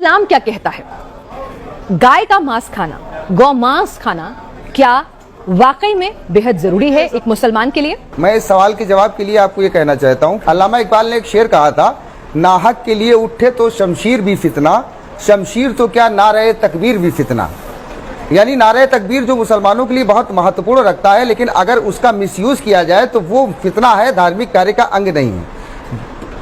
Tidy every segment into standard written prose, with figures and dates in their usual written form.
इस्लाम क्या कहता है? गाय का मांस खाना, गौ मांस खाना क्या वाकई में बेहद जरूरी है एक मुसलमान के लिए? मैं इस सवाल के जवाब के लिए आपको ये कहना चाहता हूँ, अल्लामा इकबाल ने एक शेर कहा था, नाहक के लिए उठे तो शमशीर भी फितना, शमशीर तो क्या नारे तकबीर भी फितना। यानी नारे तकबीर जो मुसलमानों के लिए बहुत महत्वपूर्ण रखता है, लेकिन अगर उसका मिसयूज किया जाए तो वो फितना है, धार्मिक कार्य का अंग नहीं है।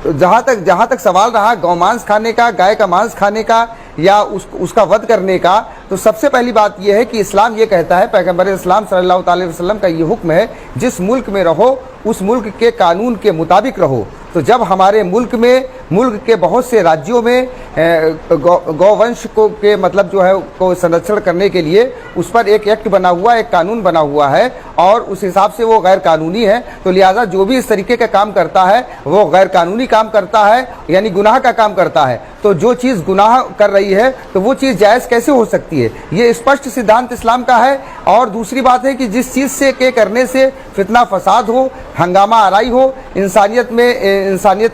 जहाँ तक सवाल रहा गौमांस खाने का, गाय का मांस खाने का या उसका वध करने का, तो सबसे पहली बात यह है कि इस्लाम ये कहता है, पैगंबर इस्लाम सल्लल्लाहु अलैहि वसल्लम का ये हुक्म है, जिस मुल्क में रहो उस मुल्क के कानून के मुताबिक रहो। तो जब हमारे मुल्क के बहुत से राज्यों में गौवंश को के मतलब जो है को संरक्षण करने के लिए उस पर एक एक्ट बना हुआ, एक कानून बना हुआ है और उस हिसाब से वो गैर कानूनी है। तो लिहाजा जो भी इस तरीके का काम करता है वो गैर कानूनी काम करता है, यानी गुनाह का काम करता है। तो जो चीज़ गुनाह कर रही है तो वो चीज़ जायज़ कैसे हो सकती है? ये स्पष्ट सिद्धांत इस्लाम का है। और दूसरी बात है कि जिस चीज़ से के करने से फितना फसाद हो, हंगामा आराई हो, इंसानियत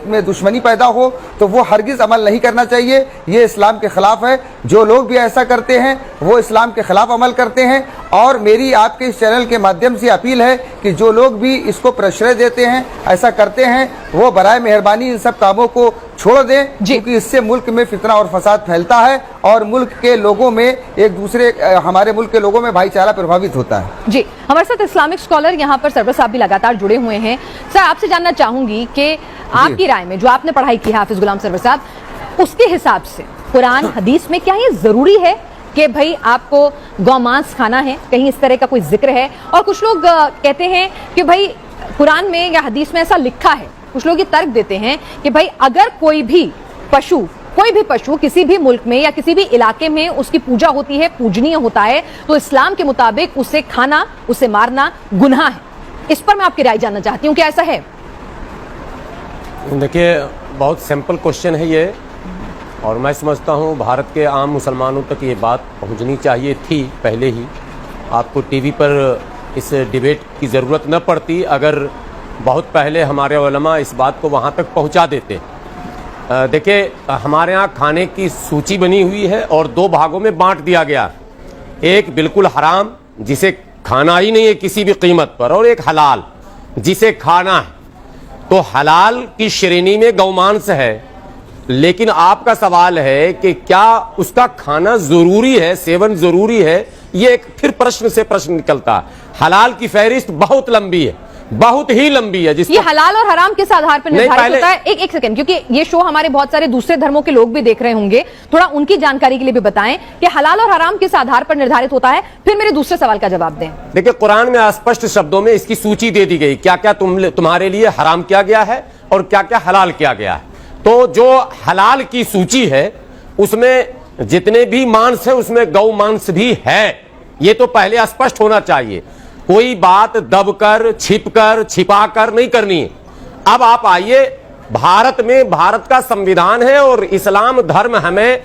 में दुश्मनी पैदा हो, तो वो हरगिज़ अमल नहीं करना चाहिए। ये इस्लाम के ख़िलाफ़ है। जो लोग भी ऐसा करते हैं वो इस्लाम के ख़िलाफ़ अमल करते हैं। और मेरी आपके इस चैनल के माध्यम से अपील है कि जो लोग भी इसको प्रश्रय देते हैं, ऐसा करते हैं, वो बराए मेहरबानी इन सब कामों को छोड़ दें, क्योंकि इससे मुल्क में फितना और फसाद फैलता है और मुल्क के लोगों में हमारे मुल्क के लोगों में भाईचारा प्रभावित होता है। जी, हमारे साथ इस्लामिक स्कॉलर यहाँ पर सरवर साहब भी लगातार जुड़े हुए हैं। सर, आपसे जानना चाहूंगी कि आपकी राय में, जो आपने पढ़ाई की है हाफिज गुलाम सरवर साहब, उसके हिसाब से कुरान हदीस में क्या ये जरूरी है कि भाई आपको गौमांस खाना है? कहीं इस तरह का कोई जिक्र है? और कुछ लोग कहते हैं कि भाई कुरान में या हदीस में ऐसा लिखा है, कुछ लोग ये तर्क देते हैं कि भाई अगर कोई भी पशु किसी भी मुल्क में या किसी भी इलाके में उसकी पूजा होती है, पूजनीय होता है, तो इस्लाम के मुताबिक उसे खाना, उसे मारना गुनाह है। इस पर मैं आपकी राय जानना चाहती हूँ, क्या ऐसा है? देखिए, बहुत सिंपल क्वेश्चन है ये, और मैं समझता हूँ भारत के आम मुसलमानों तक ये बात पहुँचनी चाहिए थी पहले ही। आपको टीवी पर इस डिबेट की ज़रूरत न पड़ती अगर बहुत पहले हमारे उलमा इस बात को वहाँ तक पहुँचा देते। देखिए, हमारे यहाँ खाने की सूची बनी हुई है और दो भागों में बांट दिया गया। एक बिल्कुल हराम, जिसे खाना ही नहीं है किसी भी कीमत पर, और एक हलाल, जिसे खाना है। तो हलाल की श्रेणी में गौमांस है, लेकिन आपका सवाल है कि क्या उसका खाना जरूरी है, सेवन जरूरी है? ये एक फिर प्रश्न से प्रश्न निकलता है। हलाल की फहरिस्त बहुत लंबी है, बहुत ही लंबी है। ये हलाल और हराम किस आधार पर निर्धारित होता है? एक सेकंड, क्योंकि ये शो हमारे बहुत सारे दूसरे धर्मों के लोग भी देख रहे होंगे, थोड़ा उनकी जानकारी के लिए भी बताएं कि हलाल और हराम किस आधार पर निर्धारित होता है, फिर मेरे दूसरे सवाल का जवाब दें। देखिए, कुरान में स्पष्ट शब्दों में इसकी सूची दे दी गई, क्या क्या तुम्हारे लिए हराम किया गया है और क्या क्या हलाल किया गया है। तो जो हलाल की सूची है उसमें जितने भी मांस है उसमें गौ मांस भी है, ये तो पहले स्पष्ट होना चाहिए। कोई बात दबकर, छिपकर, छिपाकर नहीं करनी है। अब आप आइए, भारत में भारत का संविधान है और इस्लाम धर्म हमें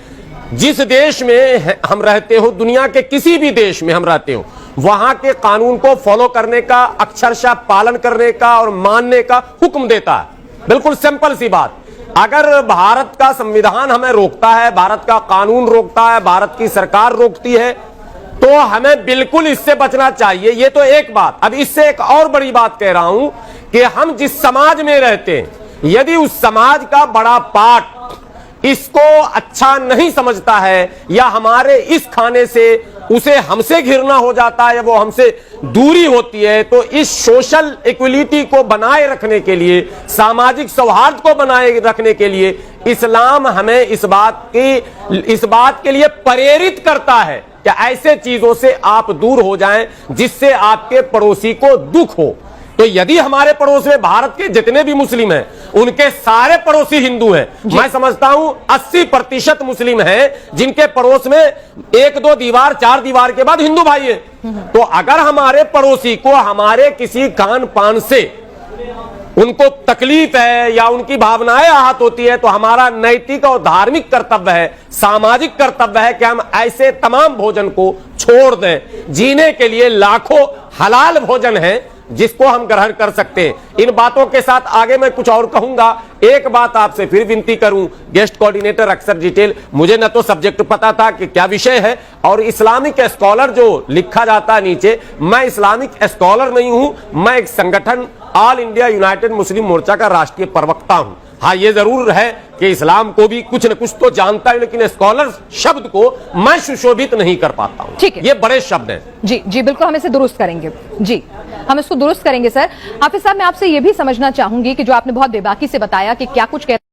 जिस देश में हम रहते हो, दुनिया के किसी भी देश में हम रहते हो, वहां के कानून को फॉलो करने का, अक्षरशः पालन करने का और मानने का हुक्म देता है। बिल्कुल सिंपल सी बात। अगर भारत का संविधान हमें रोकता है, भारत का कानून रोकता है, भारत की सरकार रोकती है, तो हमें बिल्कुल इससे बचना चाहिए। ये तो एक बात। अब इससे एक और बड़ी बात कह रहा हूं कि हम जिस समाज में रहते हैं, यदि उस समाज का बड़ा पार्ट इसको अच्छा नहीं समझता है या हमारे इस खाने से उसे हमसे घिरना हो जाता है या वो हमसे दूरी होती है, तो इस सोशल इक्वलिटी को बनाए रखने के लिए, सामाजिक सौहार्द को बनाए रखने के लिए इस्लाम हमें इस बात के लिए प्रेरित करता है कि ऐसे चीजों से आप दूर हो जाएं जिससे आपके पड़ोसी को दुख हो। तो यदि हमारे पड़ोस में भारत के जितने भी मुस्लिम हैं, उनके सारे पड़ोसी हिंदू हैं, मैं समझता हूं 80% मुस्लिम हैं जिनके पड़ोस में 1-2 दीवार, 4 दीवार के बाद हिंदू भाई हैं। तो अगर हमारे पड़ोसी को हमारे किसी खान पान से उनको तकलीफ है या उनकी भावनाएं आहत होती है, तो हमारा नैतिक और धार्मिक कर्तव्य है, सामाजिक कर्तव्य है कि हम ऐसे तमाम भोजन को छोड़ दें। जीने के लिए लाखों हलाल भोजन है, जिसको हम ग्रहण कर सकते हैं। इन बातों के साथ आगे मैं कुछ और कहूंगा। एक बात आपसे फिर विनती करूं, गेस्ट कोऑर्डिनेटर अक्सर डिटेल, मुझे न तो सब्जेक्ट पता था कि क्या विषय है, और इस्लामिक स्कॉलर जो लिखा जाता है नीचे, मैं इस्लामिक स्कॉलर नहीं हूं, मैं एक संगठन ऑल इंडिया यूनाइटेड मुस्लिम मोर्चा का राष्ट्रीय प्रवक्ता हूं। हाँ, ये जरूर है कि इस्लाम को भी कुछ न कुछ तो जानता है, लेकिन स्कॉलर शब्द को मैं सुशोभित नहीं कर पाता हूं। ठीक है, ये बड़े शब्द हैं। जी जी बिल्कुल, हम इसे दुरुस्त करेंगे। जी, हम इसको दुरुस्त करेंगे सर। हाफिज साहब, मैं आपसे ये भी समझना चाहूंगी कि जो आपने बहुत बेबाकी से बताया कि क्या कुछ